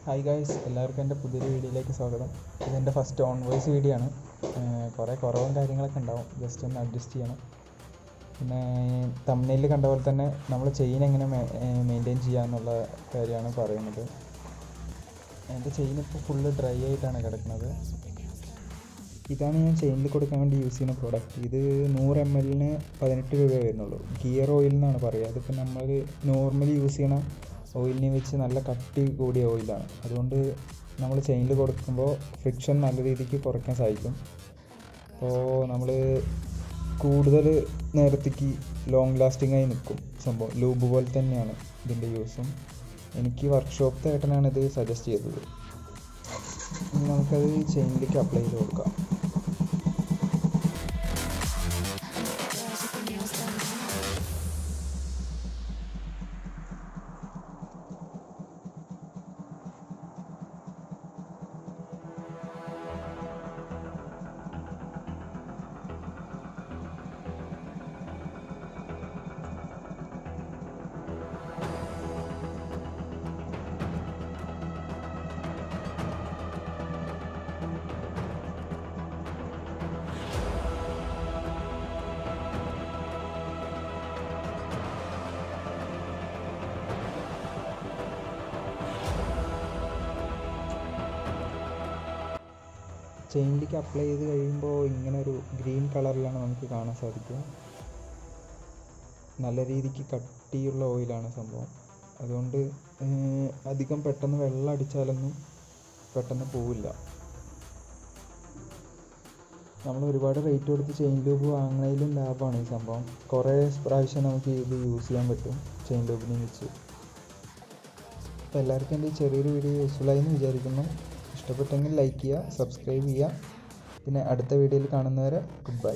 Hi guys, എല്ലാവർക്കും എൻ്റെ പുതിയൊരു വീഡിയോയിലേക്ക് സ്വാഗതം. ഇതെൻ്റെ ഫസ്റ്റ് ഓൺ വോയിസ് വീഡിയോ ആണ്. കുറേ കുറവും കാര്യങ്ങളൊക്കെ ഉണ്ടാവും, ജസ്റ്റ് ഒന്ന് അഡ്ജസ്റ്റ് ചെയ്യണം. പിന്നെ തംബ്നെയിലിൽ കണ്ട പോലെ തന്നെ നമ്മൾ ചെയിൻ എങ്ങനെ മെയിൻറ്റെയിൻ ചെയ്യുക എന്നുള്ള കാര്യമാണ് പറയുന്നത്. എൻ്റെ ചെയിൻ ഇപ്പോൾ ഫുള്ള് ഡ്രൈ ആയിട്ടാണ് കിടക്കുന്നത്. ഇതാണ് ഞാൻ ചെയിനിൽ കൊടുക്കാൻ വേണ്ടി യൂസ് ചെയ്യുന്ന പ്രോഡക്റ്റ്. ഇത് 100 ml 18 രൂപ വരുന്നുള്ളൂ. ഗിയർ ഓയിൽ എന്നാണ് പറയുക. അതിപ്പോൾ നമ്മൾ നോർമലി യൂസ് ചെയ്യണ ഓയിലിനെ വെച്ച് നല്ല കട്ടി കൂടിയ ഓയിലാണ്. അതുകൊണ്ട് നമ്മൾ ചെയിനിൽ കൊടുക്കുമ്പോൾ ഫ്രിക്ഷൻ നല്ല രീതിക്ക് കുറയ്ക്കാൻ സാധിക്കും. അപ്പോൾ നമ്മൾ കൂടുതൽ നേരത്തേക്ക് ലോങ് ലാസ്റ്റിംഗ് ആയി നിൽക്കും. സംഭവം ലൂബ് പോലെ തന്നെയാണ് ഇതിൻ്റെ യൂസും. എനിക്ക് വർക്ക്ഷോപ്പ് ഏട്ടനാണ് ഇത് സജസ്റ്റ് ചെയ്തത്. ഇനി നമുക്കത് ചെയിനിലേക്ക് അപ്ലൈ ചെയ്ത് കൊടുക്കാം. ചെയിനിലേക്ക് അപ്ലൈ ചെയ്ത് കഴിയുമ്പോൾ ഇങ്ങനൊരു ഗ്രീൻ കളറിലാണ് നമുക്ക് കാണാൻ സാധിക്കുക. നല്ല രീതിക്ക് കട്ടിയുള്ള ഓയിലാണ് സംഭവം. അതുകൊണ്ട് അധികം പെട്ടെന്ന് വെള്ളം അടിച്ചാലൊന്നും പെട്ടെന്ന് പോവില്ല. നമ്മൾ ഒരുപാട് റേറ്റ് കൊടുത്ത് ചെയിൻ ലൂബ് വാങ്ങുന്നതിലും ലാഭമാണ് ഈ സംഭവം. കുറേ പ്രാവശ്യം നമുക്ക് ഇത് യൂസ് ചെയ്യാൻ പറ്റും ചെയിൻ ലൂബിനെ വെച്ച്. അപ്പോൾ എല്ലാവർക്കും എൻ്റെ ചെറിയൊരു വീഡിയോ യൂസ്ഫുള്ളായി എന്ന് വിചാരിക്കുന്നു. ഇഷ്ടപ്പെട്ടെങ്കിൽ ലൈക്ക് ചെയ്യുക, സബ്സ്ക്രൈബ് ചെയ്യുക. പിന്നെ അടുത്ത വീഡിയോയിൽ കാണുന്നവരെ ഗുഡ് ബൈ.